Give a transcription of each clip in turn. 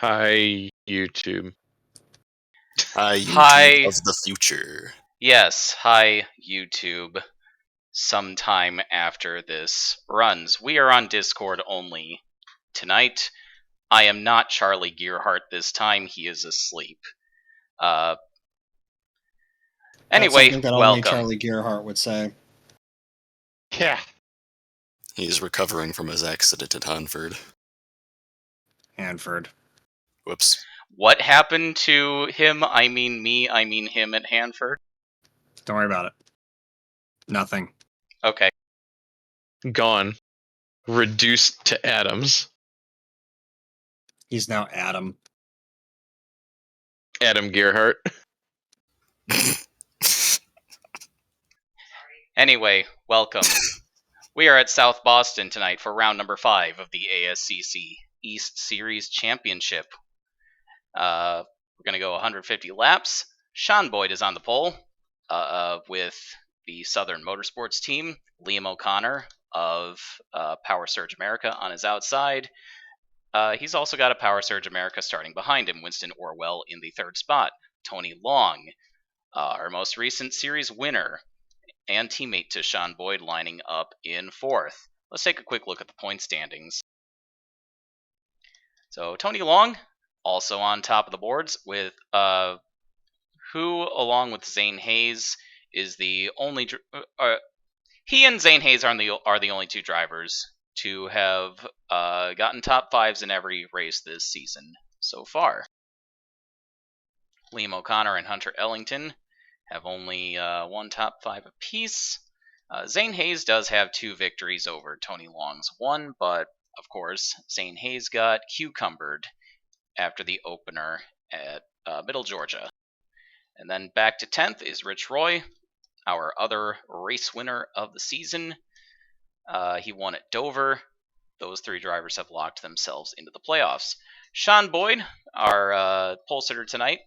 Hi, YouTube. Hi, YouTube Hi. of the future. Yes, hi YouTube. Sometime after this runs. We are on Discord only tonight. I am not Charlie Gearhart this time. He is asleep. Anyway, That's something that only welcome. Charlie Gearhart would say. Yeah. He's recovering from his accident at Hanford. Hanford. Whoops. What happened to him? I mean me, I mean him at Hanford? Don't worry about it. Nothing. Okay. Gone. Reduced to atoms. He's now Adam. Adam Gearhart. Anyway, welcome. We are at South Boston tonight for round number 5 of the ASCC East Series Championship. We're going to go 150 laps. Sean Boyd is on the pole with the Southern Motorsports team. Liam O'Connor of Power Surge America on his outside. He's also got a Power Surge America starting behind him. Winston Orwell in the 3rd spot. Tony Long, our most recent series winner and teammate to Sean Boyd, lining up in 4th. Let's take a quick look at the point standings. So Tony Long also on top of the boards with who, along with Zane Hayes, is the only. He and Zane Hayes are the only 2 drivers to have gotten top 5s in every race this season so far. Liam O'Connor and Hunter Ellington have only 1 top 5 apiece. Zane Hayes does have 2 victories over Tony Long's 1, but of course Zane Hayes got cucumbered after the opener at Middle Georgia. And then back to 10th is Rich Roy, our other race winner of the season. He won at Dover. Those 3 drivers have locked themselves into the playoffs. Sean Boyd, our pole sitter tonight,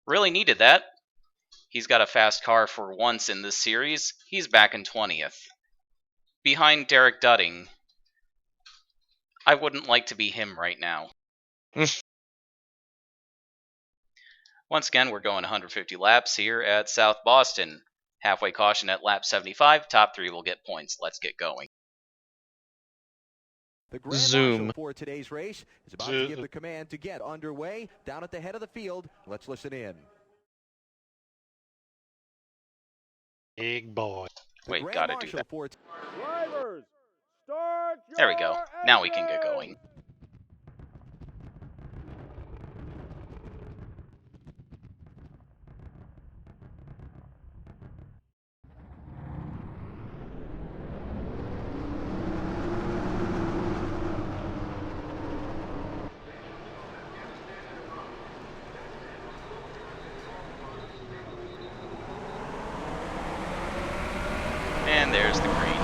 really needed that. He's got a fast car for once in this series. He's back in 20th. Behind Derek Dudding. I wouldn't like to be him right now. Once again, we're going 150 laps here at South Boston. Halfway caution at lap 75. Top 3 will get points. Let's get going. The Grand Zoom. Marshal for today's race is about to give the command to get underway down at the head of the field. Let's listen in. Big boy. Wait, gotta do that. Drivers, start your There we go. Now we can get going. And there's the green.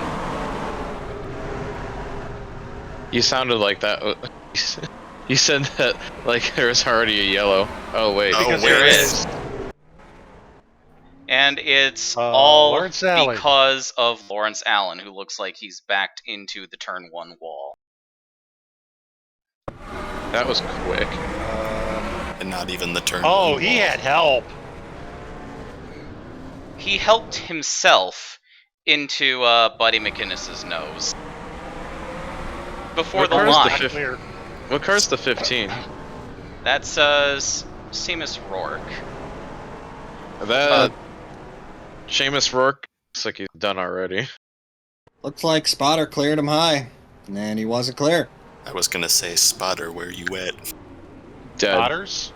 You sounded like that. You said that like there was already a yellow. Oh wait. Oh, Because wait. there is. And it's all Lawrence Allen. because of Lawrence Allen, who looks like he's backed into the turn 1 wall. That was quick. And not even the turn. Oh, one he wall. had help. He helped himself into Buddy McInnes's nose. Before What the car's line. the Clear. What car's the 15? That's Seamus Rourke. That Seamus Rourke looks like he's done already. Looks like Spotter cleared him high. And he wasn't clear. I was gonna say, Spotter, where you at? Dead. Spotters?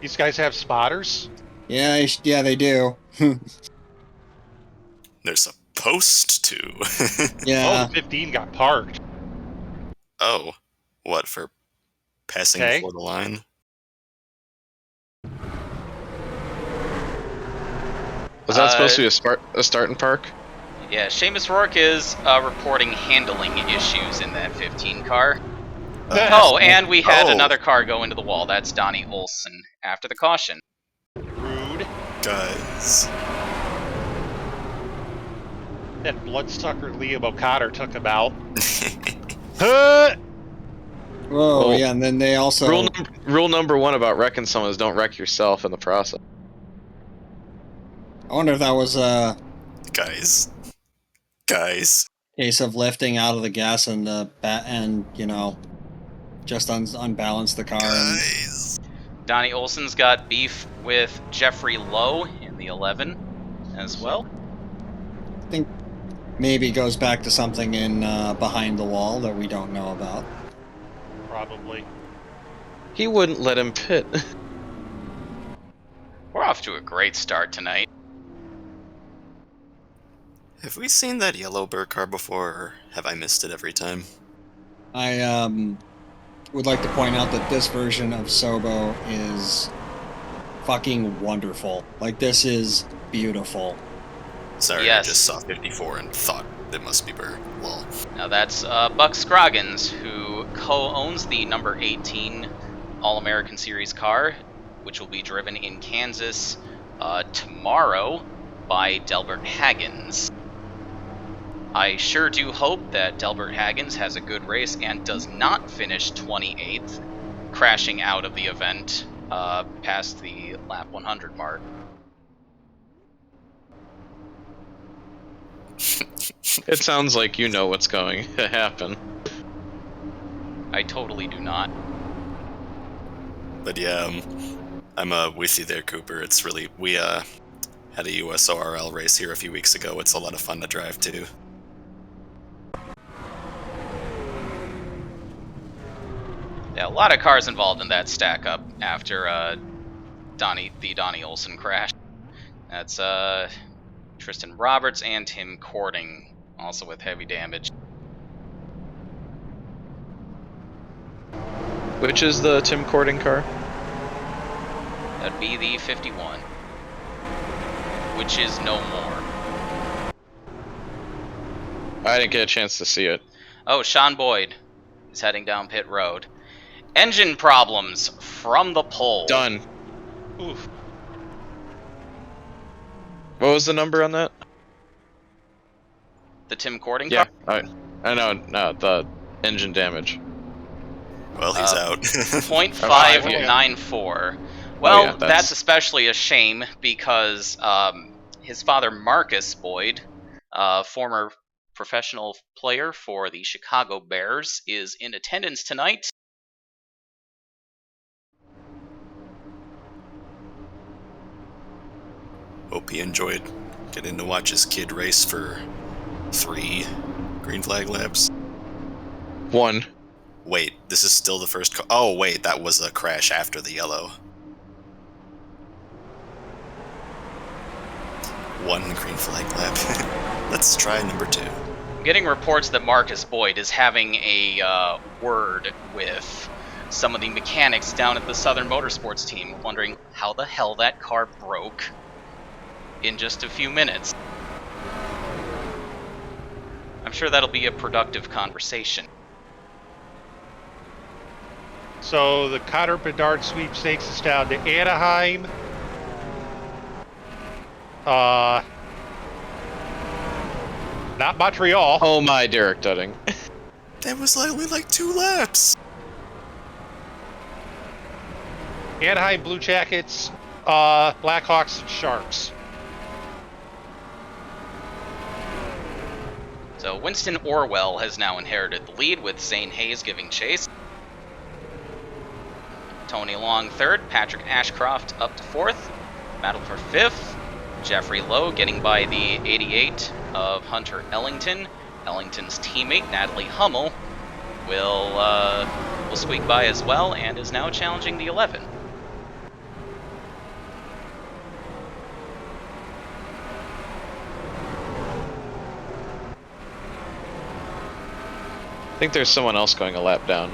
These guys have spotters? Yeah, they do. They're supposed to. Yeah. Oh, the 15 got parked. Oh, what, for passing Okay. before the line? Was that supposed to be a start and park? Yeah, Seamus Rourke is reporting handling issues in that 15 car. Oh, and we had another car go into the wall. That's Donnie Olson after the caution. Rude. Guys. That bloodsucker Liam O'Connor took him out. Huh! Whoa, Well, yeah, and then they also... Rule number one about wrecking someone is don't wreck yourself in the process. I wonder if that was a Guys. case of lifting out of the gas and you know, just unbalance the car and... Guys. Donnie Olson's got beef with Jeffrey Lowe in the 11 as well. I think maybe goes back to something in Behind the Wall that we don't know about. Probably. He wouldn't let him pit. We're off to a great start tonight. Have we seen that yellow Burr car before, or have I missed it every time? I would like to point out that this version of Sobo is fucking wonderful. Like, this is beautiful. Sorry, Yes. I just saw 54 and thought it must be Burr. Lol. Now that's Buck Scroggins, who co-owns the number 18 All-American Series car, which will be driven in Kansas tomorrow by Delbert Haggins. I sure do hope that Delbert Haggins has a good race and does not finish 28th, crashing out of the event past the lap 100 mark. It sounds like you know what's going to happen. I totally do not. But yeah, I'm with you there, Cooper. It's really... We had a USORL race here a few weeks ago. It's a lot of fun to drive, too. Yeah, a lot of cars involved in that stack up after the Donnie Olson crash. That's Tristan Roberts and Tim Cording, also with heavy damage. Which is the Tim Cording car? That'd be the 51, which is no more. I didn't get a chance to see it. Oh, Sean Boyd is heading down pit road. Engine problems from the pole. Done. Oof. What was the number on that? The Tim Cording Yeah, car? I know. No, the engine damage. Well, he's out. 0.594. Well, Oh, yeah, that's especially a shame because his father, Marcus Boyd, former professional player for the Chicago Bears, is in attendance tonight. Hope he enjoyed getting to watch his kid race for 3 green flag laps. 1. Wait, this is still the first... Oh, wait, that was a crash after the yellow. 1 green flag lap. Let's try number 2. Getting reports that Marcus Boyd is having a word with some of the mechanics down at the Southern Motorsports team, wondering how the hell that car broke in just a few minutes. I'm sure that'll be a productive conversation. So the Connor Bedard sweepstakes is down to Anaheim. Not Montreal. Oh my, Derek Dudding. That was only like 2 laps. Anaheim Blue Jackets, Blackhawks, and Sharks. So Winston Orwell has now inherited the lead with Zane Hayes giving chase. Tony Long third, Patrick Ashcroft up to fourth. Battle for fifth. Jeffrey Lowe getting by the 88 of Hunter Ellington. Ellington's teammate, Natalie Hummel, will squeak by as well and is now challenging the 11. I think there's someone else going a lap down.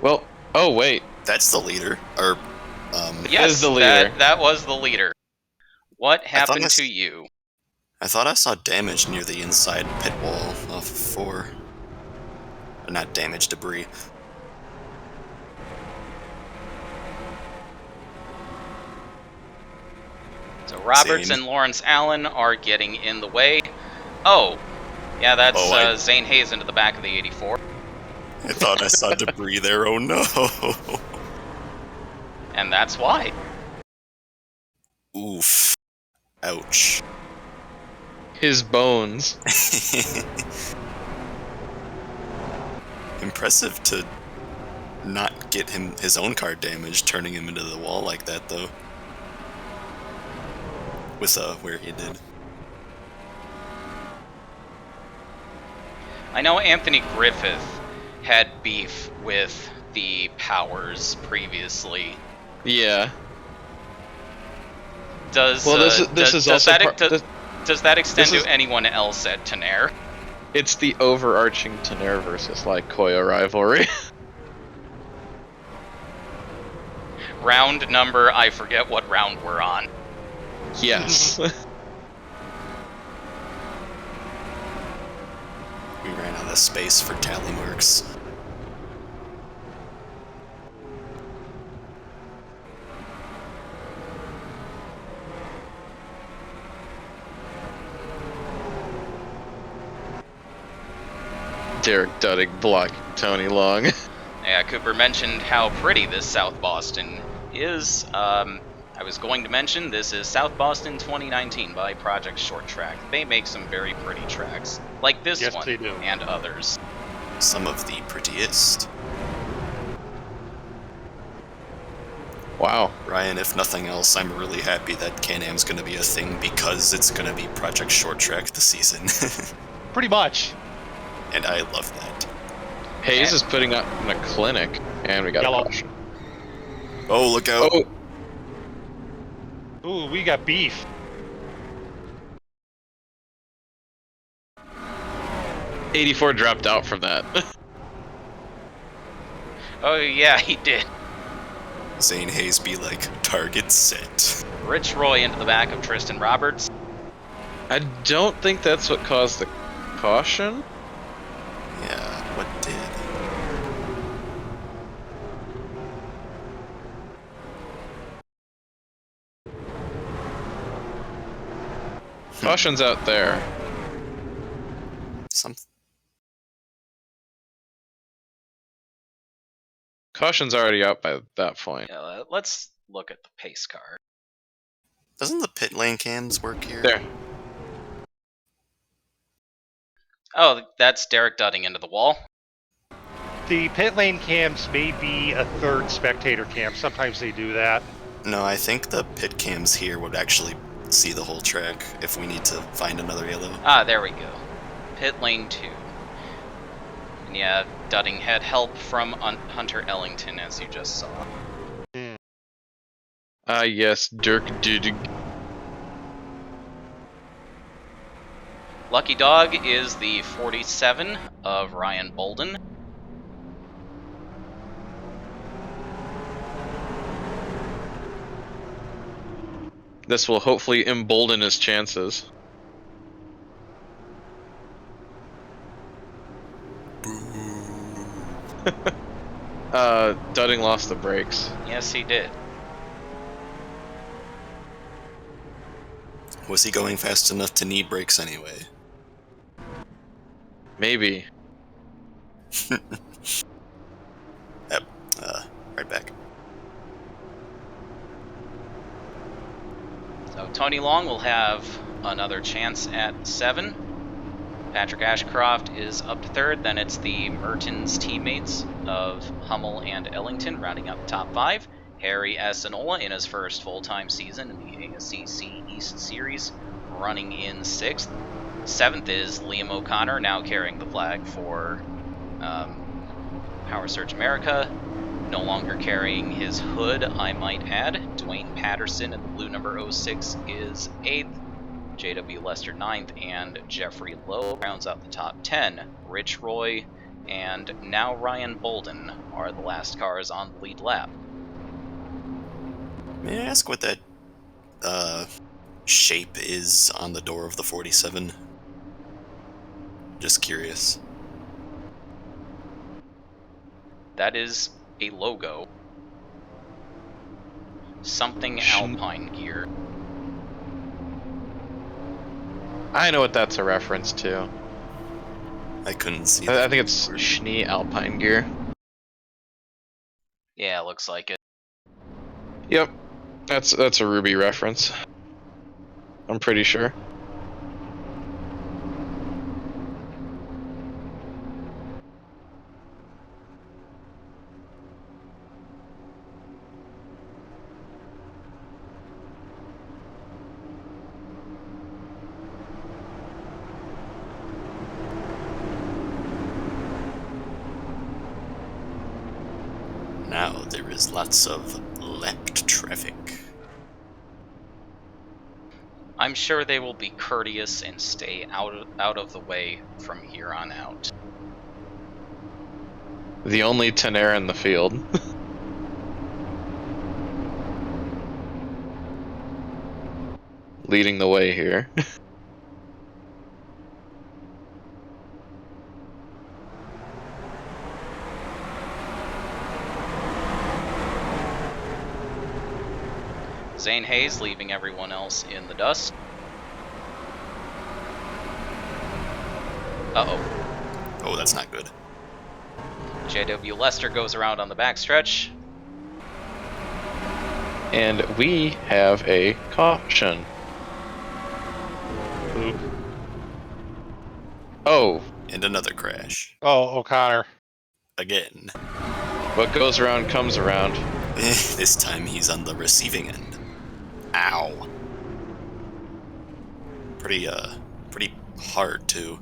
Well, oh wait. That's the leader. Or, Yes, is the leader. That was the leader. What happened that's- to you? I thought I saw damage near the inside pit wall off of 4. Or not damage, debris. So Roberts Zane. and Lawrence Allen are getting in the way. Oh, yeah, that's Oh, Zane Hayes into the back of the 84. I thought I saw debris there, oh no! And that's why. Oof. Ouch. His bones. Impressive to not get his own car damaged, turning him into the wall like that, though. With where he did. I know Anthony Griffith had beef with the Powers previously. Yeah. Does Well, this is also does that extend this is- to anyone else at Tenair? It's the overarching Tenair versus like Koyo rivalry. Round number, I forget what round we're on. Yes. We ran out of space for tally marks. Derek Duddick blocking Tony Long. Yeah, Cooper mentioned how pretty this South Boston is. I was going to mention this is South Boston 2019 by Project Short Track. They make some very pretty tracks, like this Yes, one they do. and others. Some of the prettiest. Wow. Ryan, if nothing else, I'm really happy that Can-Am's gonna be a thing because it's gonna be Project Short Track this season. Pretty much. And I love that. Hayes is putting up in a clinic, and we got Yellow. a caution. Oh, look out! Oh, Ooh, we got beef. '84 dropped out from that. Oh yeah, he did. Zane Hayes be like, target set. Rich Roy into the back of Tristan Roberts. I don't think that's what caused the caution. Yeah, what did? Caution's out there. Caution's already out by that point. Yeah, let's look at the pace car. Doesn't the pit lane cams work here? There. Oh, that's Derek Dudding into the wall. The pit lane cams may be a third spectator cam. Sometimes they do that. No, I think the pit cams here would actually see the whole track if we need to find another yellow. Ah, there we go. Pit lane 2. And yeah, Dudding had help from Hunter Ellington, as you just saw. Ah, yes, Dirk Duddig. Lucky Dog is the 47 of Ryan Bolden. This will hopefully embolden his chances. Dudding lost the brakes. Yes, he did. Was he going fast enough to need brakes anyway? Maybe. Yep, right back. So Tony Long will have another chance at 7. Patrick Ashcroft is up to 3rd. Then it's the Mertens teammates of Hummel and Ellington rounding out the top 5. Harry Asinola in his first full-time season in the ASCC East Series, running in 6th. 7th is Liam O'Connor, now carrying the flag for Power Surge America. No longer carrying his hood, I might add. Dwayne Patterson in the blue number 06 is 8th. J.W. Lester 9th, and Jeffrey Lowe rounds out the top 10. Rich Roy and now Ryan Bolden are the last cars on the lead lap. May I ask what that shape is on the door of the 47? Just curious. That is a logo. Something Alpine gear. I know what that's a reference to. I couldn't see. I think it's Schnee Alpine gear. Yeah, looks like it. Yep, that's a Ruby reference. I'm pretty sure. Now there is lots of lapped traffic. I'm sure they will be courteous and stay out of the way from here on out. The only Tenere in the field. Leading the way here. Zane Hayes leaving everyone else in the dust. Uh-oh. Oh, that's not good. JW Lester goes around on the backstretch. And we have a caution. Oop. Oh, And another crash. Oh, O'Connor. Again. what goes around comes around. This time he's on the receiving end. Ow. Pretty hard, too.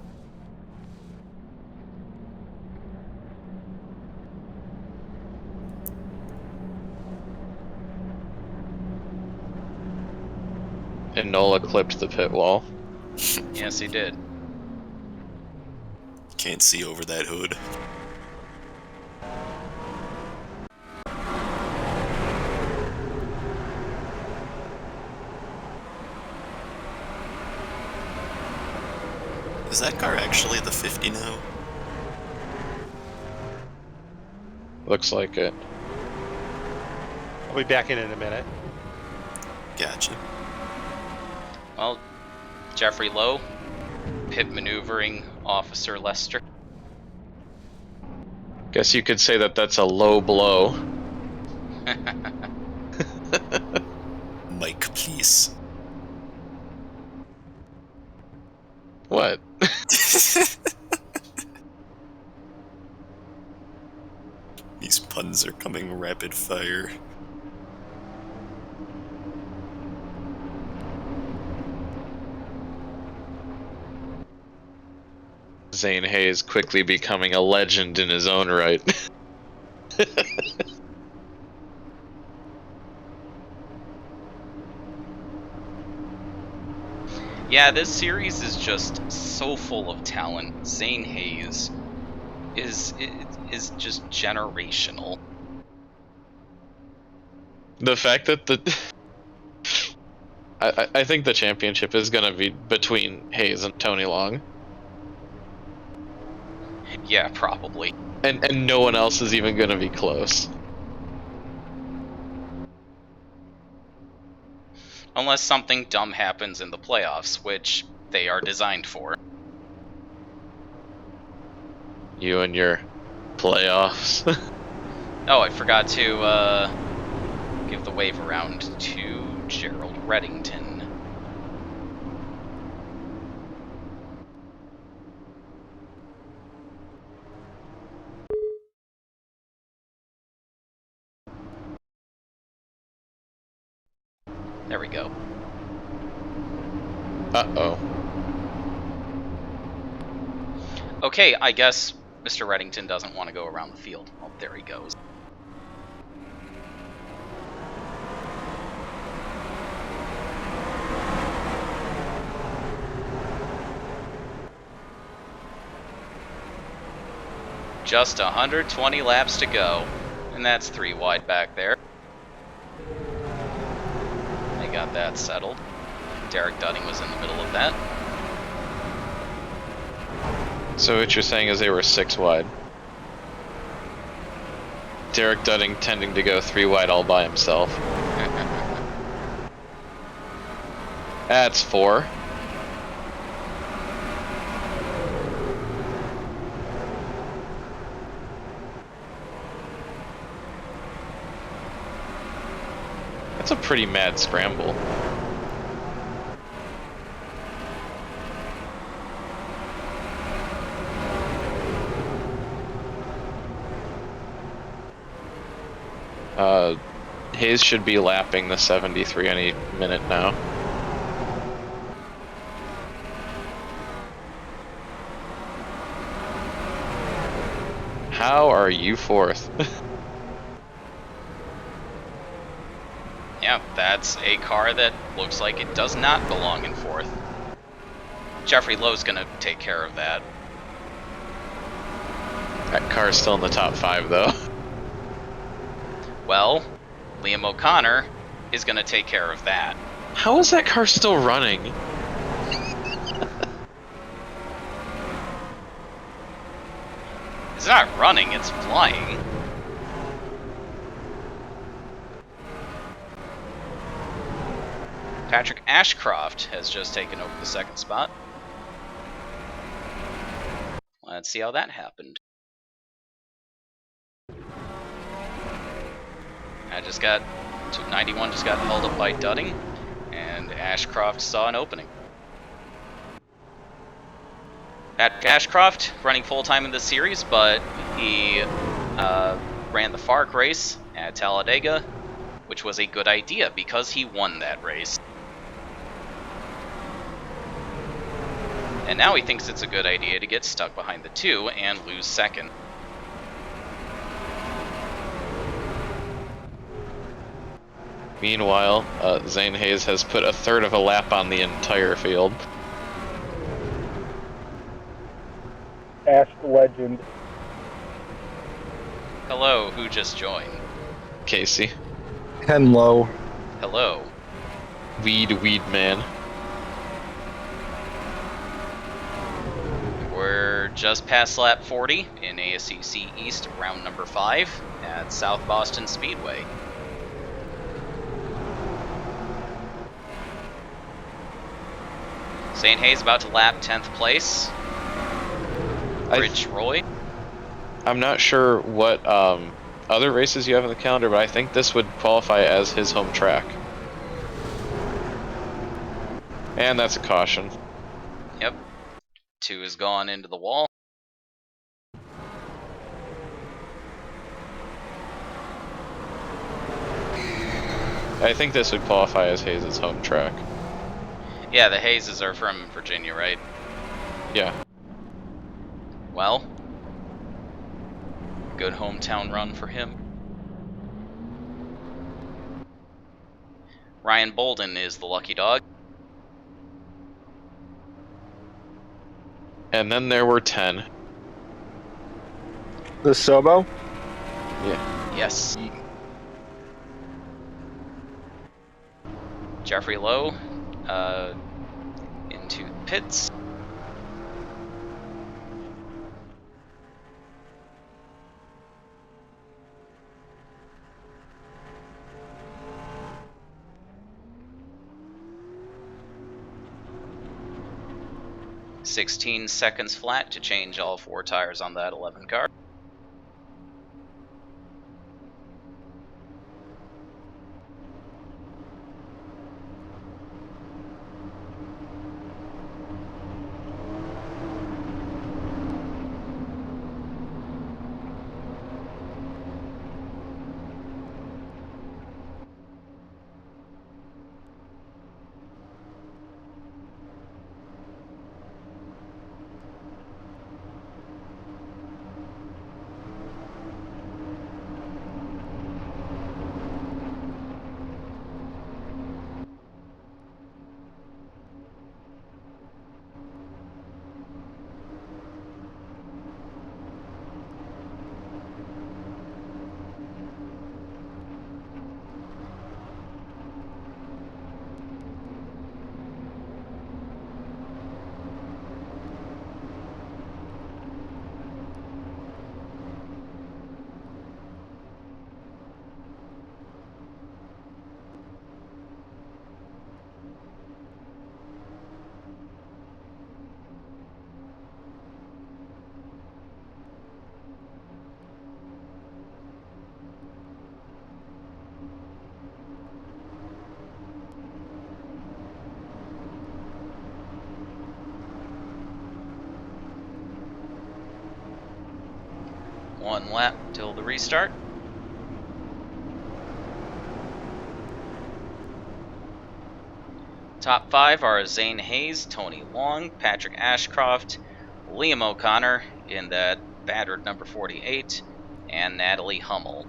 And Nola clipped the pit wall. Yes, he did. Can't see over that hood. Is that car actually the 50 now? Looks like it. I'll be back in a minute. Gotcha. Well, Jeffrey Lowe, pit maneuvering Officer Lester. Guess you could say that that's a low blow. Mike, please. What? These puns are coming rapid fire. Zane Hayes quickly becoming a legend in his own right. Yeah, this series is just so full of talent. Zane Hayes is just generational. The fact that I think the championship is gonna be between Hayes and Tony Long. Yeah, probably. And no one else is even gonna be close. Unless something dumb happens in the playoffs, which they are designed for. You and your playoffs. Oh, I forgot to give the wave around to Gerald Reddington. There we go. Uh-oh. Okay, I guess Mr. Reddington doesn't want to go around the field. Oh, there he goes. Just 120 laps to go. And that's 3 wide back there. They got that settled. Derek Dunning was in the middle of that. So what you're saying is they were 6 wide. Derek Dunning tending to go 3 wide all by himself. That's 4. It's a pretty mad scramble. Hayes should be lapping the 73 any minute now. How are you fourth? Yeah, that's a car that looks like it does not belong in fourth. Jeffrey Lowe's gonna take care of that. That car's still in the top 5 though. Well, Liam O'Connor is gonna take care of that. How is that car still running? It's not running, it's flying. Patrick Ashcroft has just taken over the second spot. Let's see how that happened. I just got 91 just got held up by Dudding, and Ashcroft saw an opening. Ashcroft running full time in this series, but he ran the FARC race at Talladega, which was a good idea because he won that race. And now he thinks it's a good idea to get stuck behind the 2 and lose second. Meanwhile, Zane Hayes has put a third of a lap on the entire field. Ask the legend. Hello, who just joined? Casey. Hello. Hello. Weed man. We're just past lap 40 in ASCC East, round number 5 at South Boston Speedway. St. Hayes about to lap 10th place. Rich Roy. I'm not sure what other races you have in the calendar, but I think this would qualify as his home track. And that's a caution. Yep. 2 has gone into the wall. I think this would qualify as Hayes' home track. Yeah, the Hayeses are from Virginia, right? Yeah. Well, good hometown run for him. Ryan Bolden is the lucky dog. And then there were 10. The Sobo? Yeah. Yes. Jeffrey Lowe into the pits. "16 seconds flat to change all 4 tires on that 11 car. 1 lap till the restart. Top 5 are Zane Hayes, Tony Long, Patrick Ashcroft, Liam O'Connor in that battered number 48, and Natalie Hummel.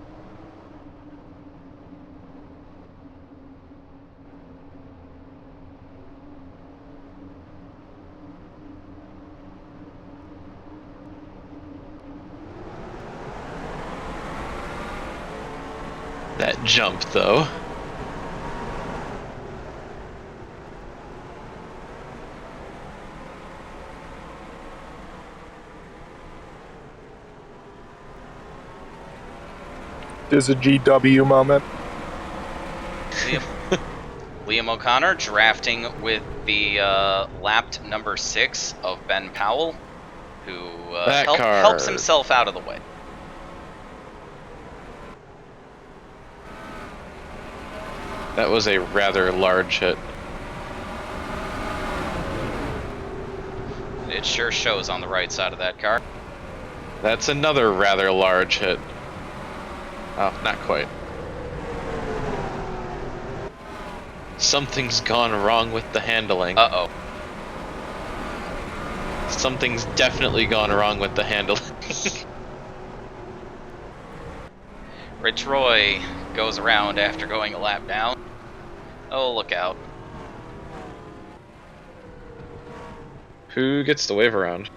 That jump, though. There's a GW moment. Liam O'Connor drafting with the lapped number 6 of Ben Powell, who helps himself out of the way. That was a rather large hit. It sure shows on the right side of that car. That's another rather large hit. Oh, not quite. Something's gone wrong with the handling. Uh-oh. Something's definitely gone wrong with the handling. Rich Roy goes around after going a lap down. Oh, look out. Who gets the wave around?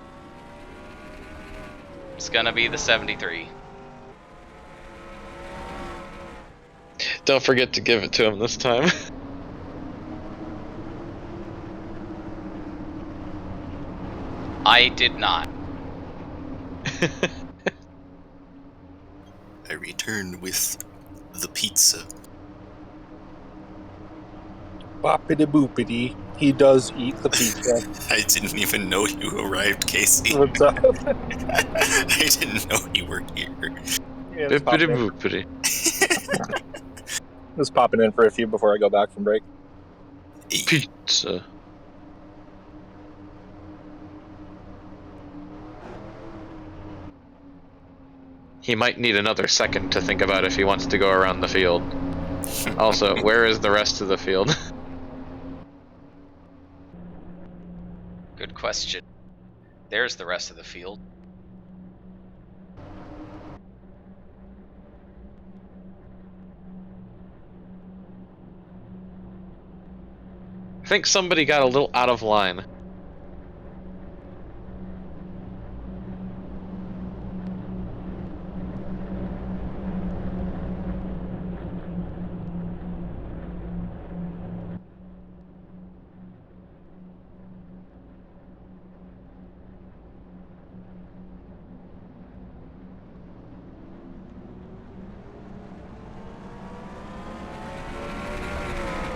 It's gonna be the 73. Don't forget to give it to him this time. I did not. I return with the pizza. Boppity boopity. He does eat the pizza. I didn't even know you arrived, Casey. What's up? I didn't know you were here. Yeah, just popping Bippity in. boopity. Just popping in for a few before I go back from break. Pizza. He might need another second to think about if he wants to go around the field. Also, where is the rest of the field? Good question. There's the rest of the field. I think somebody got a little out of line.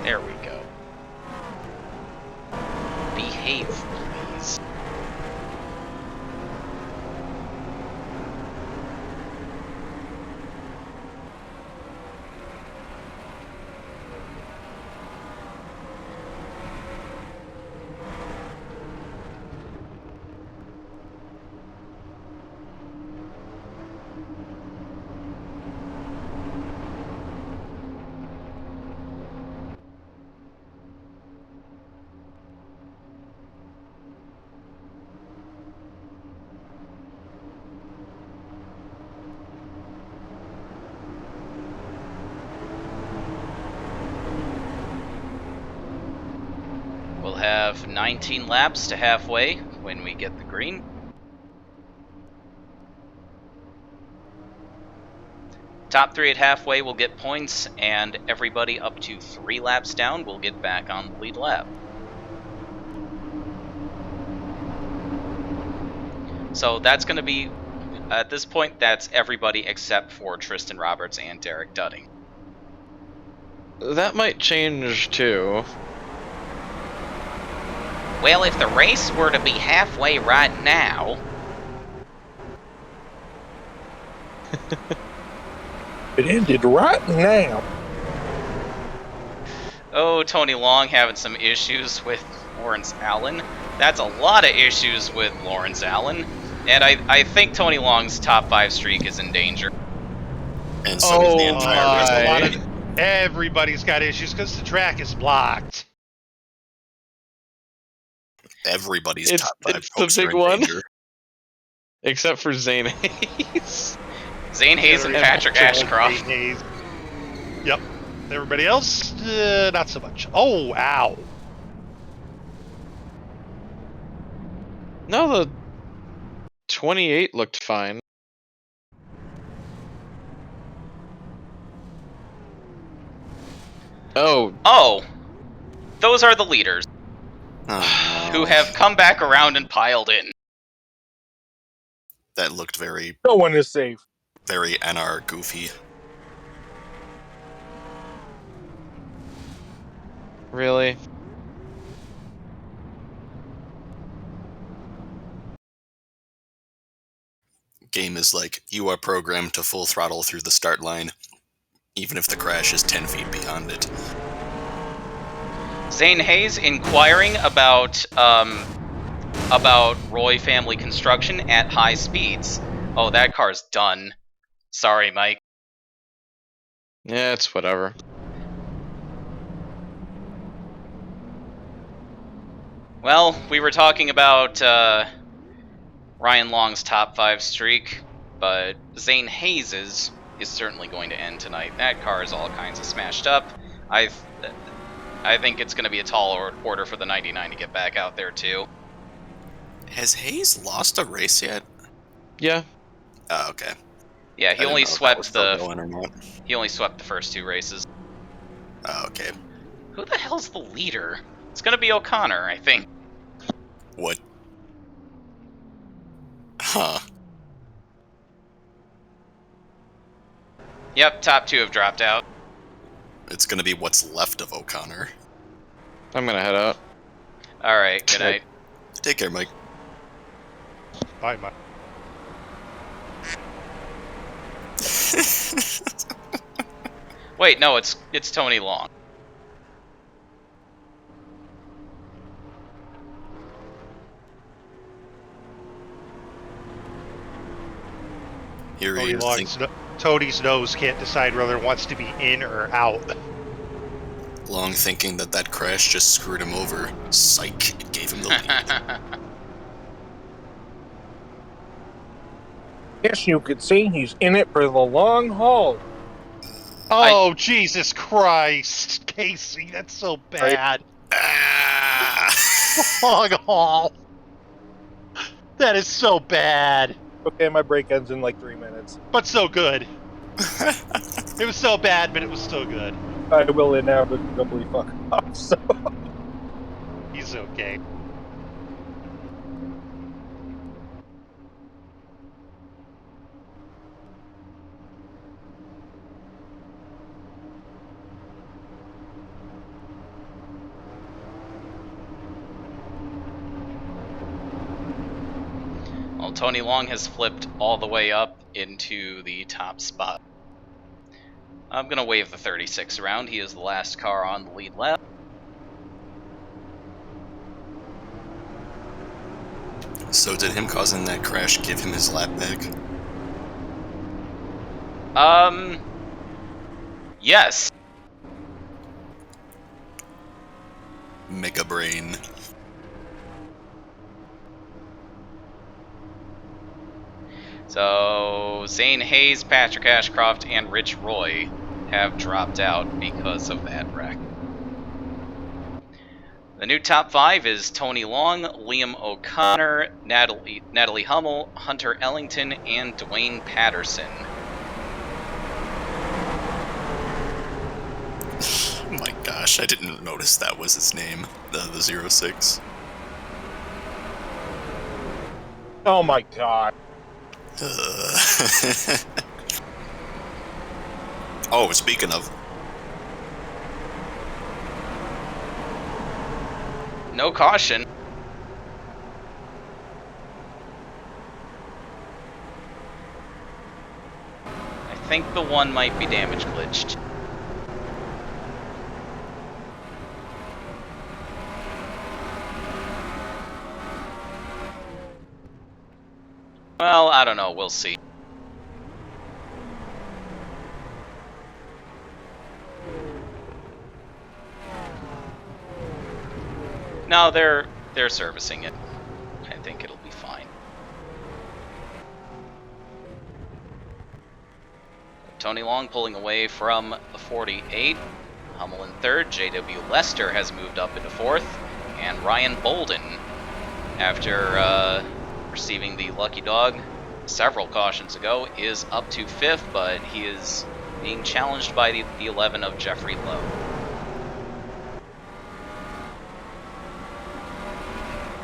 There we go. Behave, please. We'll have 19 laps to halfway when we get the green. Top 3 at halfway will get points, and everybody up to 3 laps down will get back on the lead lap. So that's going to be, at this point, that's everybody except for Tristan Roberts and Derek Dudding. That might change too. Well, if the race were to be halfway right now... It ended right now. Oh, Tony Long having some issues with Lawrence Allen. That's a lot of issues with Lawrence Allen. And I think Tony Long's top 5 streak is in danger. And so is the Oh entire my. rest a of lot the of everybody's got issues because the track is blocked. Everybody's It's top 5 it's the folks are big in one, danger. except for Zane Hayes. Zane Hayes and Generation Patrick Triple Ashcroft. Zane Hayes. Yep. Everybody else, not so much. Oh, ow. No, the 28 looked fine. Oh, Oh, those are the leaders Oh, who no. have come back around and piled in. That looked very, No one is safe. very NR goofy. really? Game is like, you are programmed to full throttle through the start line, even if the crash is 10 feet beyond it. Zane Hayes inquiring about Roy family construction at high speeds. Oh, that car's done. Sorry, Mike. Yeah, it's whatever. Well, we were talking about Ryan Long's top 5 streak, but Zane Hayes's is certainly going to end tonight. That car is all kinds of smashed up. I think it's going to be a tall order for the 99 to get back out there too. Has Hayes lost a race yet? Yeah. Oh, okay. Yeah, I he didn't only know if that was swept still going or not. he only swept the first 2 races. Oh, okay. Who the hell's the leader? It's going to be O'Connor, I think. What? Huh. Yep, top 2 have dropped out. It's gonna be what's left of O'Connor. I'm gonna head out. All right, good night. Take care, Mike. Bye, Mike. Wait, no, it's Tony Long. Here he is. Toadie's nose can't decide whether it wants to be in or out. Long thinking that crash just screwed him over. Psych, it gave him the lead. Yes, you could say he's in it for the long haul. Oh, Jesus Christ. Casey, that's so bad. Ah! Long haul. That is so bad. Okay, my break ends in like 3 minutes. But so good. It was so bad, but it was so good. I will inevitably fuck off, so... He's okay. Well, Tony Long has flipped all the way up into the top spot. I'm going to wave the 36 around. He is the last car on the lead lap. So did him causing that crash give him his lap back? Yes. Mega brain. So, Zane Hayes, Patrick Ashcroft, and Rich Roy have dropped out because of that wreck. The new top 5 is Tony Long, Liam O'Connor, Natalie Hummel, Hunter Ellington, and Dwayne Patterson. Oh my gosh, I didn't notice that was his name, the 06. Oh my god. Oh, speaking of, No caution. I think the one might be damage glitched. Well, I don't know. We'll see. No, they're servicing it. I think it'll be fine. Tony Long pulling away from the 48. Hummel in third. J.W. Lester has moved up into fourth. And Ryan Bolden, after receiving the lucky dog several cautions ago, is up to fifth, but he is being challenged by the 11 of Jeffrey Lowe.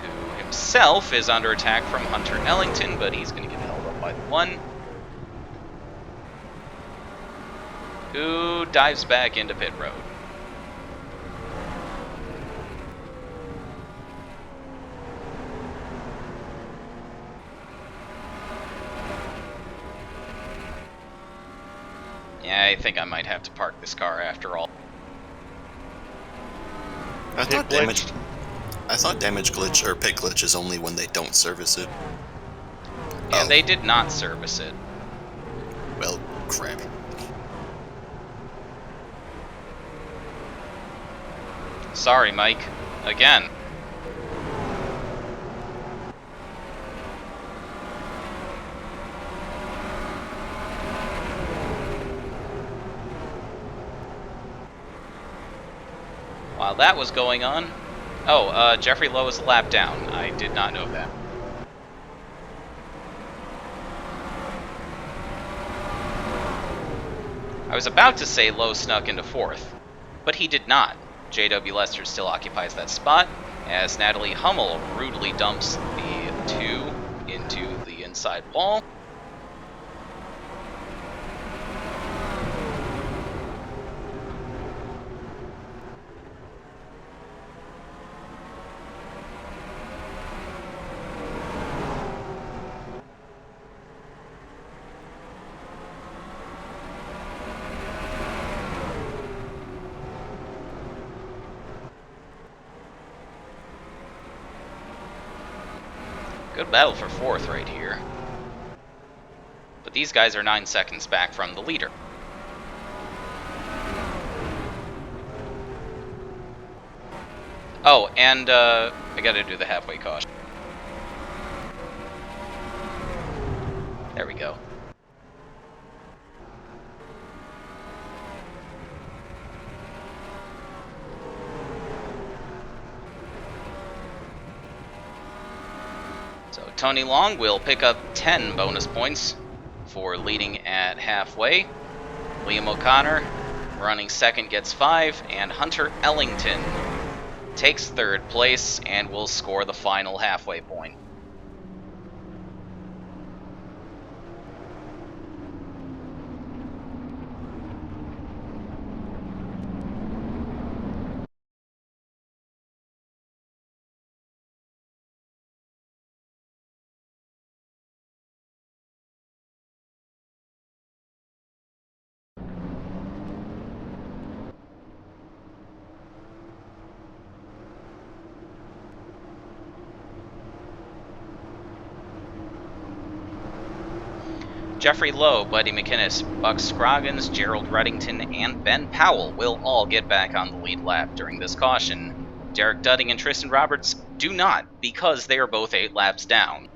Who himself is under attack from Hunter Ellington, but he's going to get held up by the 1. Who dives back into pit road. Yeah, I think I might have to park this car after all. I thought damage glitch or pit glitch is only when they don't service it. Yeah, they did not service it. Well, crap. Sorry, Mike. Again. While that was going on... Oh, Jeffrey Lowe is a lap down. I did not know that. I was about to say Lowe snuck into fourth, but he did not. J.W. Lester still occupies that spot, as Natalie Hummel rudely dumps the 2 into the inside wall. Good battle for fourth right here. But these guys are 9 seconds back from the leader. Oh, and I gotta do the halfway caution. There we go. So Tony Long will pick up 10 bonus points for leading at halfway. Liam O'Connor running second gets 5, and Hunter Ellington takes third place and will score the final halfway point. Jeffrey Lowe, Buddy McInnes, Buck Scroggins, Gerald Reddington, and Ben Powell will all get back on the lead lap during this caution. Derek Dudding and Tristan Roberts do not, because they are both 8 laps down.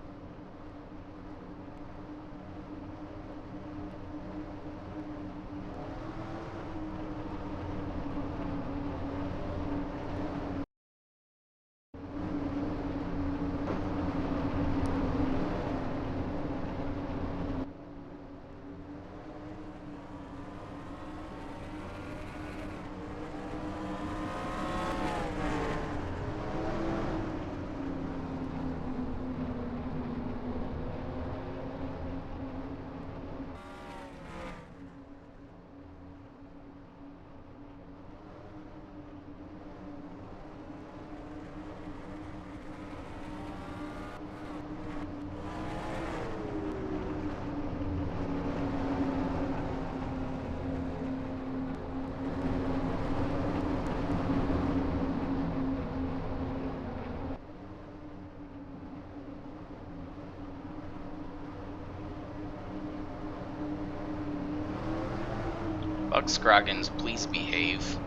Buck Scroggins, please behave.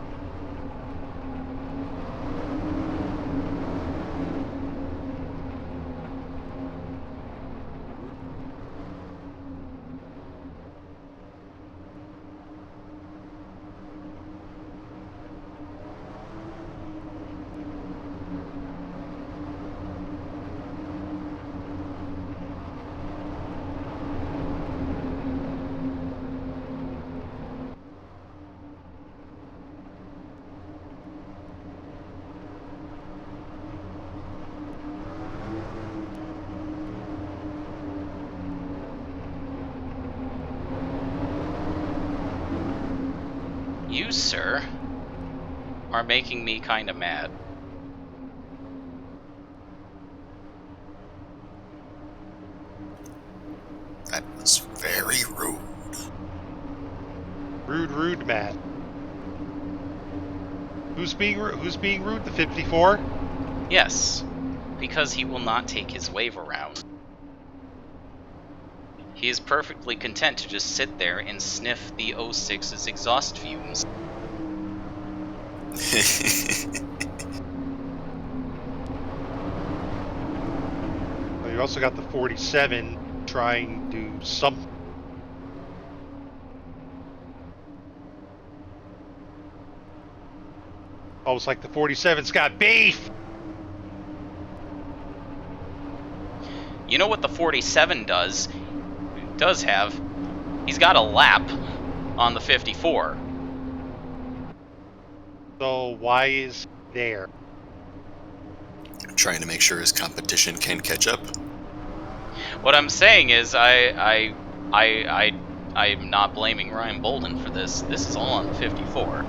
You, sir, are making me kind of mad. That was very rude. Rude, Matt. Who's being rude? The 54? Yes, because he will not take his wave around. He is perfectly content to just sit there and sniff the 06's exhaust fumes. Well, you also got the 47 trying to do something. Almost like the 47's got beef! You know what the 47 does? Does have? He's got a lap on the 54. So why is he there? Trying to make sure his competition can catch up. What I'm saying is, I'm not blaming Ryan Bolden for this. This is all on the 54.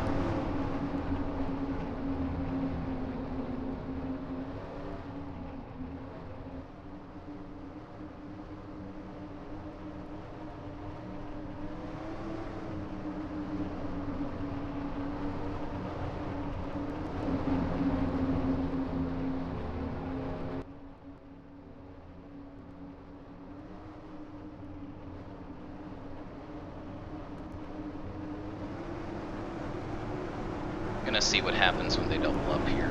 Gonna see what happens when they double up here.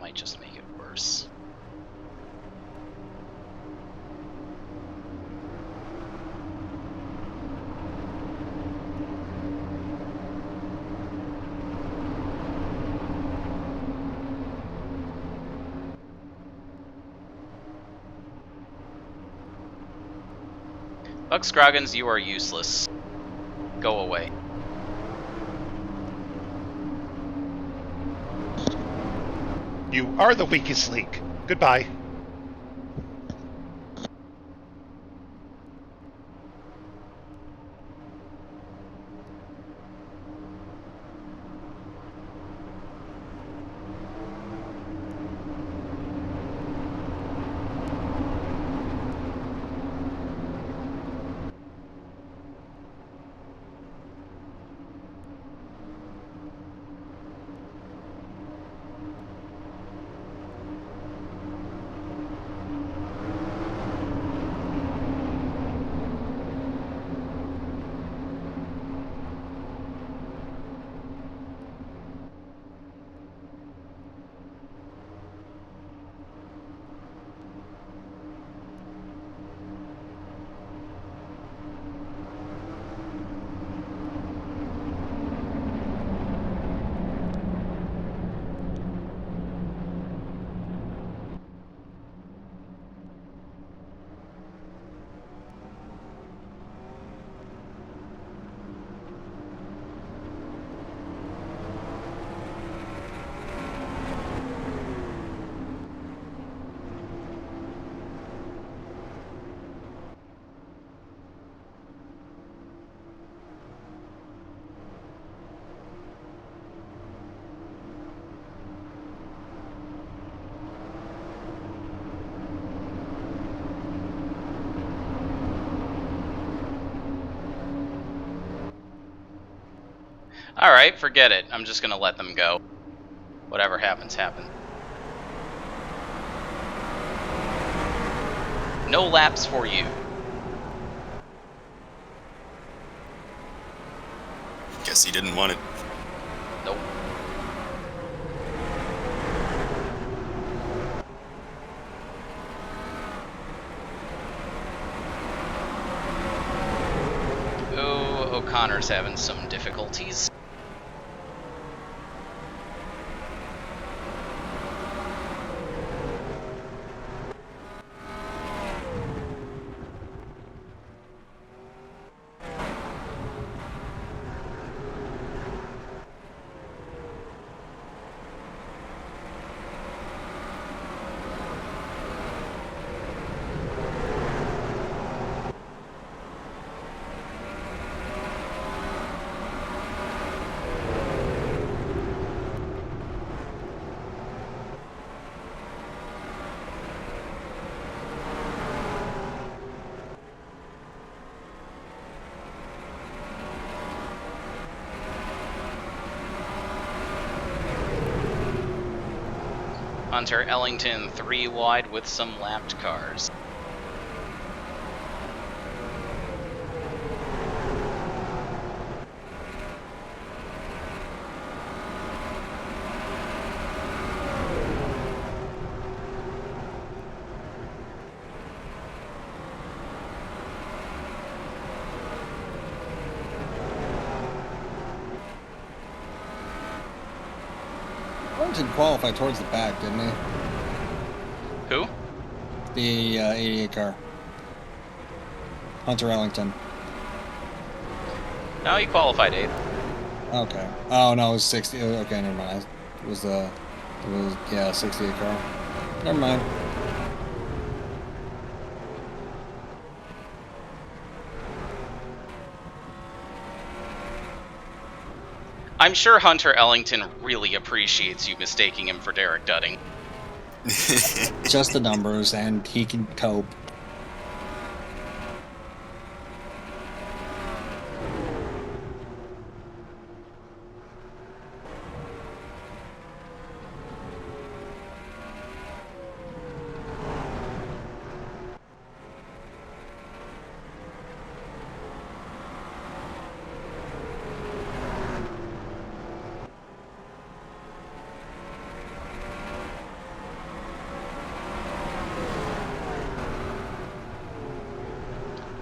Might just make it worse. Buck Scroggins, you are useless. Go away. You are the weakest link. Goodbye. Alright, forget it. I'm just gonna let them go. whatever happens, happens. No laps for you. Guess he didn't want it. Nope. Oh, O'Connor's having some difficulties. Hunter Ellington 3 wide with some lapped cars. Ellington qualified towards the back, didn't he? Who? The 88 car. Hunter Ellington. No, he qualified 8th. Okay. Oh no, it was 60. Okay, never mind. It was 68 car. Never mind. I'm sure Hunter Ellington really appreciates you mistaking him for Derek Dudding. Just the numbers, and he can cope.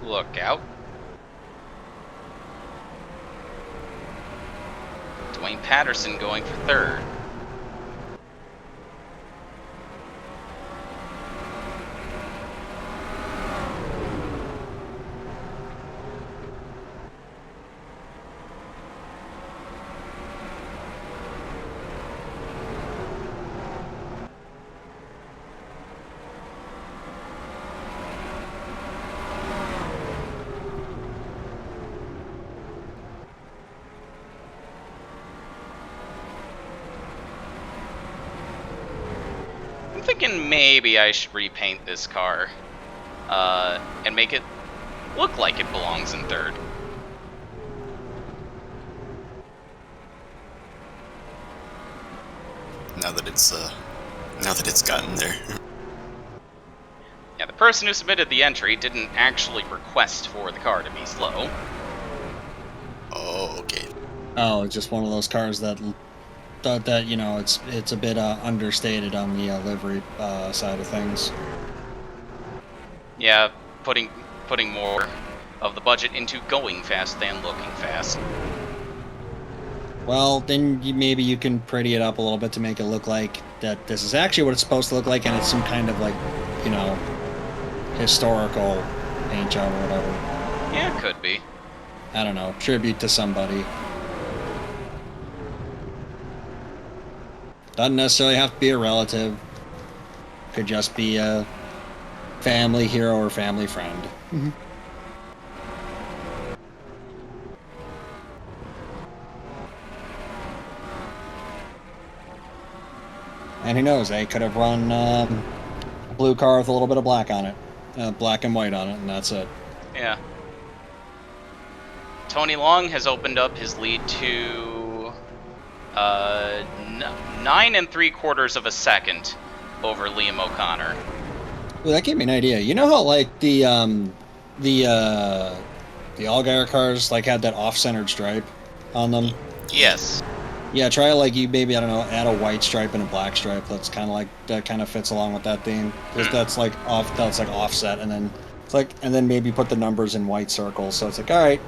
Look out. Dwayne Patterson going for 3rd. I'm thinking maybe I should repaint this car and make it look like it belongs in 3rd. Now that it's gotten there. Yeah, the person who submitted the entry didn't actually request for the car to be slow. Oh, okay. Oh, it's just one of those cars that you know, it's a bit understated on the livery side of things. Yeah, putting more of the budget into going fast than looking fast. Well, then maybe you can pretty it up a little bit to make it look like that this is actually what it's supposed to look like, and it's some kind of like, you know, historical paint job or whatever. Yeah, could be. I don't know, tribute to somebody. Doesn't necessarily have to be a relative. Could just be a family hero or family friend. Mm-hmm. And who knows, they could have run a blue car with a little bit of black on it. Black and white on it, and that's it. Yeah. Tony Long has opened up his lead to 9 9 3/4 of a second over Liam O'Connor. Well, that gave me an idea. You know how like the Allgaier cars like had that off-centered stripe on them? Yes. Yeah, try like you maybe, I don't know, add a white stripe and a black stripe. That's kind of like that kind of fits along with that theme because that's like offset, and then it's like, and then maybe put the numbers in white circles. So it's like, all right,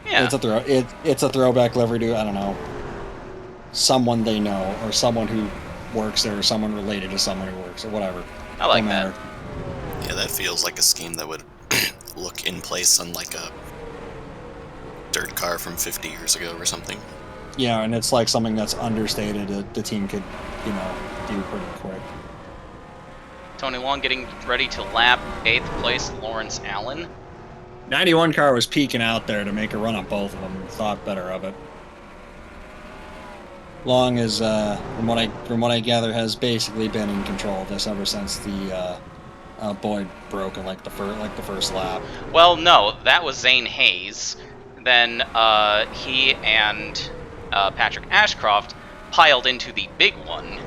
Yeah. it's a throwback livery to, I don't know, someone they know or someone who works there or someone related to someone who works or whatever. I like Don't matter. Yeah, that feels like a scheme that would look in place on like a dirt car from 50 years ago or something. Yeah, and it's like something that's understated that the team could, you know, do pretty quick. Tony Long getting ready to lap 8th place Lawrence Allen. 91 car was peeking out there to make a run on both of them and thought better of it. Long is, from what I gather, has basically been in control of this ever since the Boyd broke in like the first lap. Well, no, that was Zane Hayes. Then he and Patrick Ashcroft piled into the big one,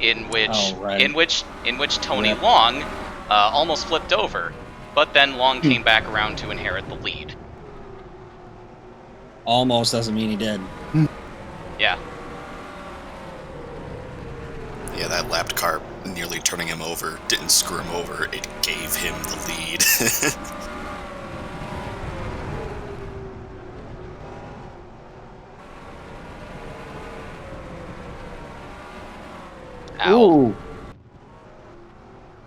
in which Tony Yep. Long almost flipped over, but then Long came back around to inherit the lead. Almost doesn't mean he did. Yeah. Yeah, that lapped car nearly turning him over didn't screw him over, it gave him the lead. Ow. Ooh.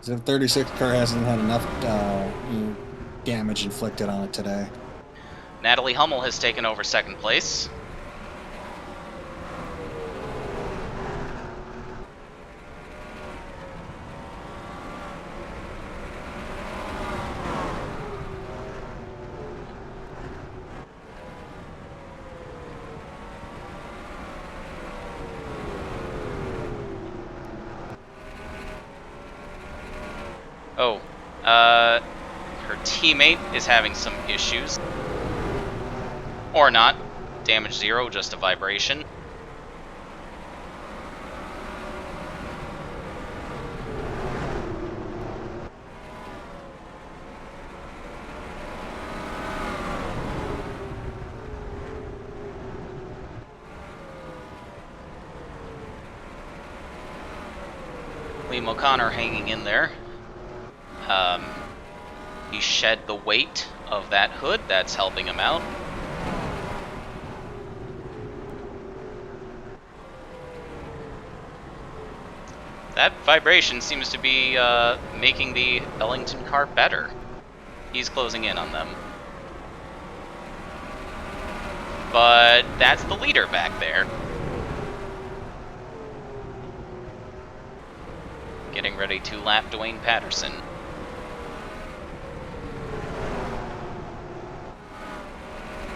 The 36 car hasn't had enough damage inflicted on it today. Natalie Hummel has taken over 2nd place. Oh, her teammate is having some issues. Or not. Damage 0, just a vibration. Liam O'Connor hanging in there. He shed the weight of that hood. That's helping him out. That vibration seems to be making the Ellington car better. He's closing in on them. But that's the leader back there. Getting ready to lap Dwayne Patterson.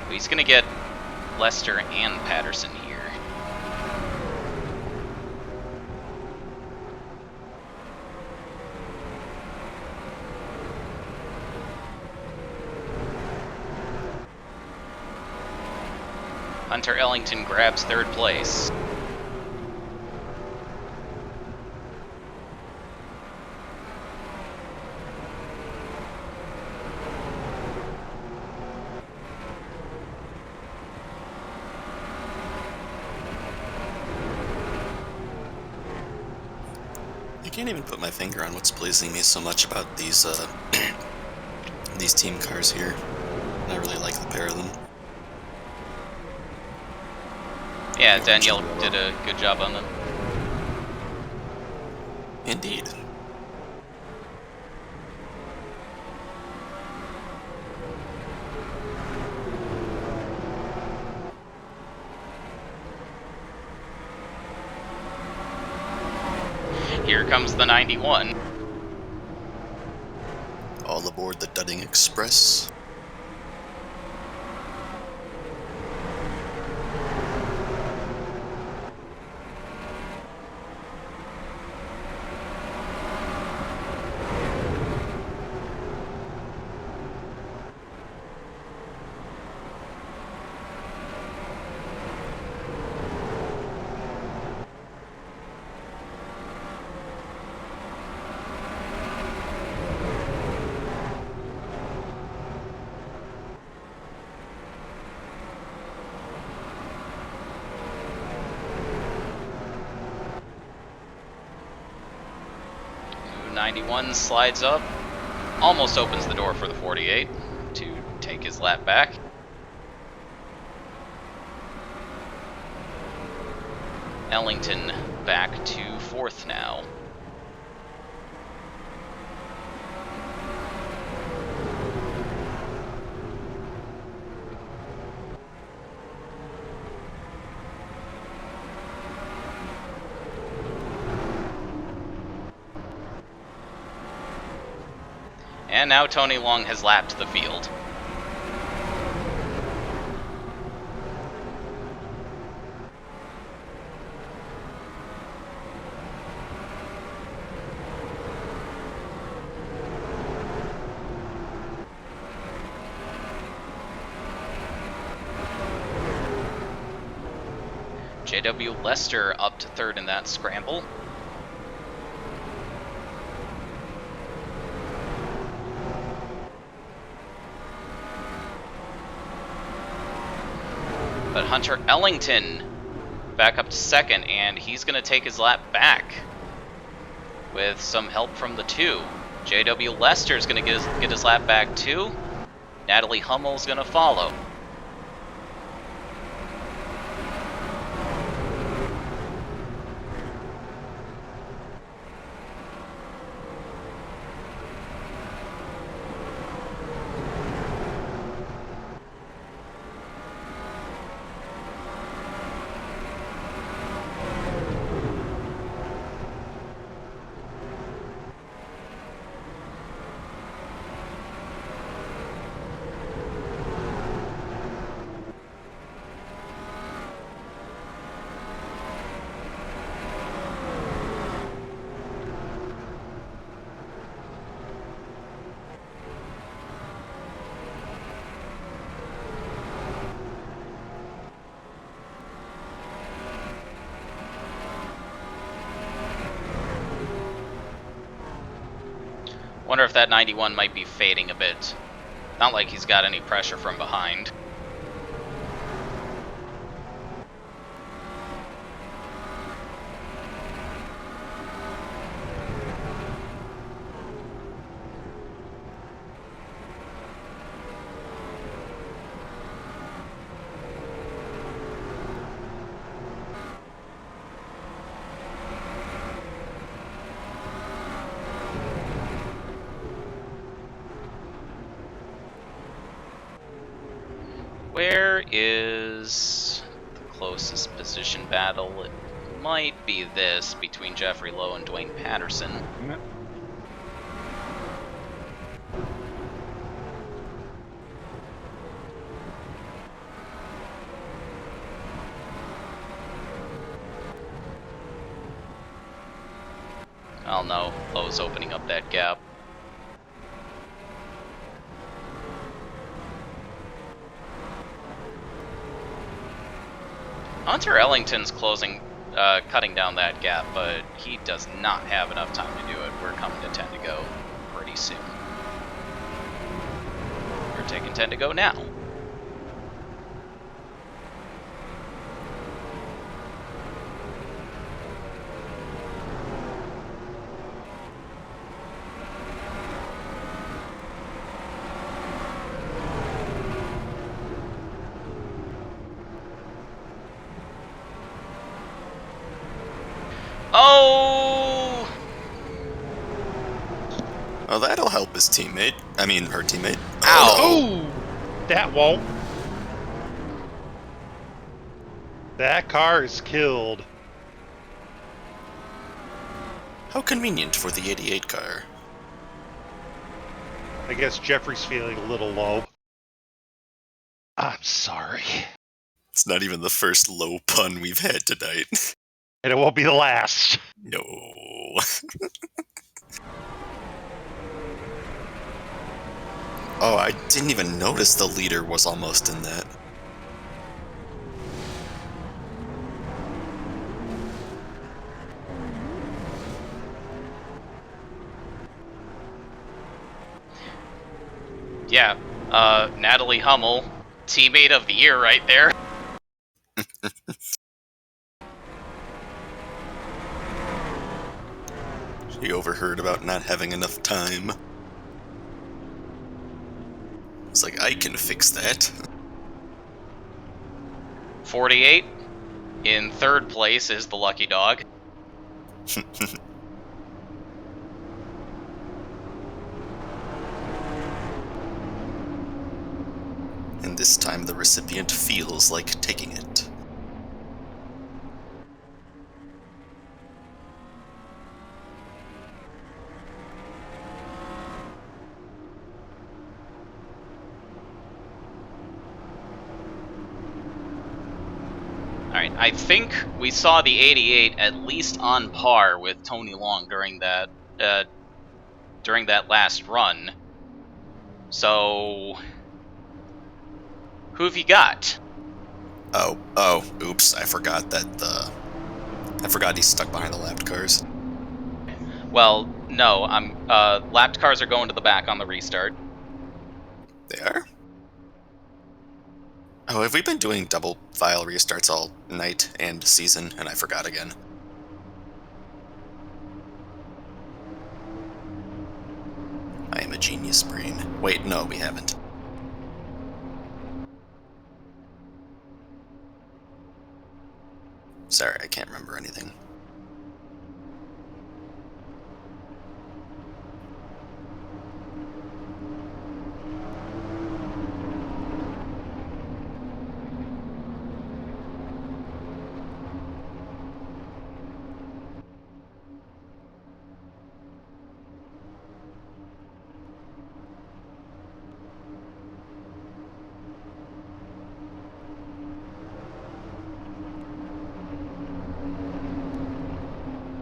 He's going to get Lester and Patterson here. Hunter Ellington grabs 3rd place. I can't even put my finger on what's pleasing me so much about these these team cars here. I really like the pair of them. Yeah, Danielle did a good job on them. Indeed. Here comes the 91. All aboard the Dudding Express. 91 slides up, almost opens the door for the 48 to take his lap back. Ellington back to fourth now. And now Tony Long has lapped the field. JW Lester up to third in that scramble. But Hunter Ellington back up to second, and he's going to take his lap back with some help from the two. JW Lester's going to get his lap back too. Natalie Hummel's going to follow. Wonder if that 91 might be fading a bit. Not like he's got any pressure from behind. Where is the closest position battle? It might be this between Jeffrey Lowe and Dwayne Patterson. Oh no, Lowe's opening up that gap. Hunter Ellington's cutting down that gap, but he does not have enough time to do it. We're coming to 10 to go pretty soon. We're taking 10 to go now. Oh! Oh, that'll help his teammate. I mean, her teammate. Ow! Oh! That won't. That car is killed. How convenient for the 88 car. I guess Jeffrey's feeling a little low. I'm sorry. It's not even the first low pun we've had tonight. And it won't be the last. No. Oh, I didn't even notice the leader was almost in that. Yeah, Natalie Hummel, teammate of the year right there. She overheard about not having enough time. It's like, I can fix that. 48. In third place is the lucky dog. And this time the recipient feels like taking it. Alright, I think we saw the 88 at least on par with Tony Long during that last run. So, who have you got? Oh, oops, I forgot that I forgot he's stuck behind the lapped cars. Well, no, lapped cars are going to the back on the restart. They are? Oh, have we been doing double file restarts all night and season, and I forgot again? I am a genius brain. Wait, no, we haven't. Sorry, I can't remember anything.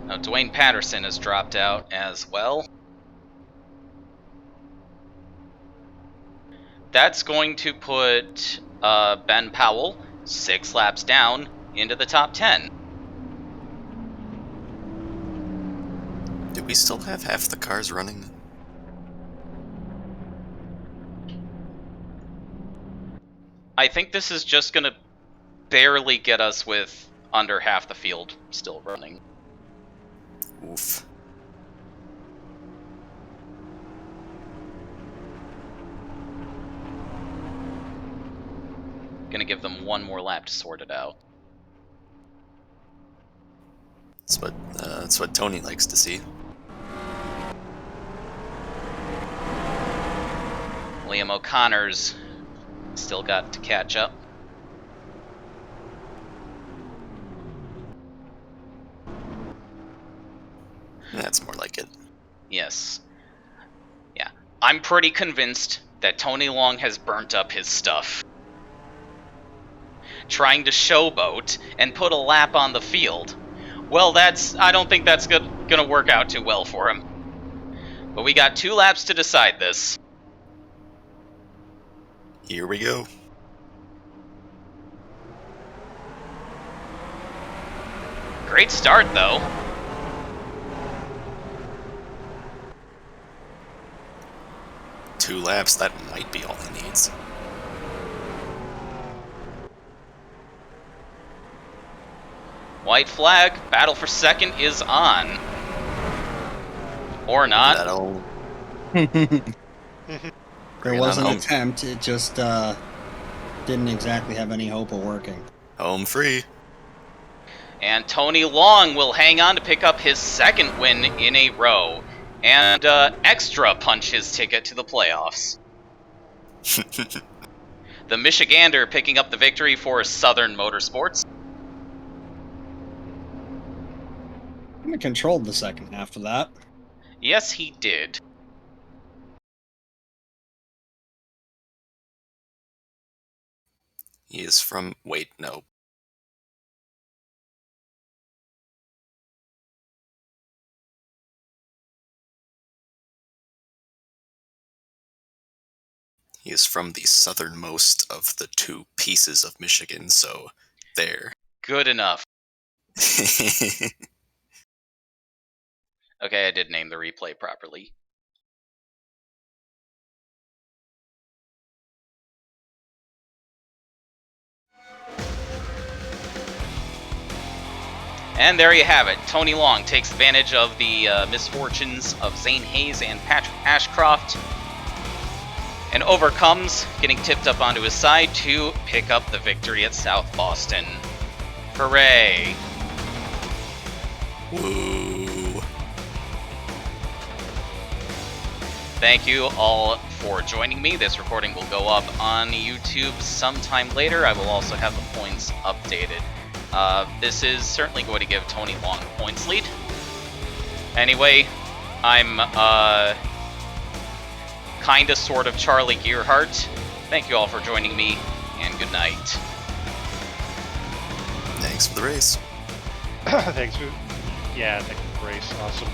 Now, Dwayne Patterson has dropped out as well. That's going to put Ben Powell 6 laps down into the top 10. Do we still have half the cars running? I think this is just going to barely get us with under half the field still running. Oof. Gonna give them one more lap to sort it out. That's what Tony likes to see. Liam O'Connor's still got to catch up. That's more like it. Yes. Yeah. I'm pretty convinced that Tony Long has burnt up his stuff. Trying to showboat and put a lap on the field. Well, I don't think that's gonna work out too well for him. But we got 2 laps to decide this. Here we go. Great start, though. Two laps, that might be all he needs. White flag, battle for second is on. Or not. That'll... There was an attempt, it just didn't exactly have any hope of working. Home free. And Tony Long will hang on to pick up his 2nd win in a row. And extra punch his ticket to the playoffs. The Michigander picking up the victory for Southern Motorsports. He controlled the second half of that. Yes, he did. He is from... Wait, no. He is from the southernmost of the 2 pieces of Michigan, so there. Good enough. Okay, I did name the replay properly. And there you have it. Tony Long takes advantage of the misfortunes of Zane Hayes and Patrick Ashcroft and overcomes, getting tipped up onto his side to pick up the victory at South Boston. Hooray! Woo. Thank you all for joining me. This recording will go up on YouTube sometime later. I will also have the points updated. This is certainly going to give Tony Long the points lead. Anyway, I'm kinda sort of Charlie Gearhart. Thank you all for joining me, and good night. Thanks for the race. Thanks for, yeah, thanks for the race. Awesome.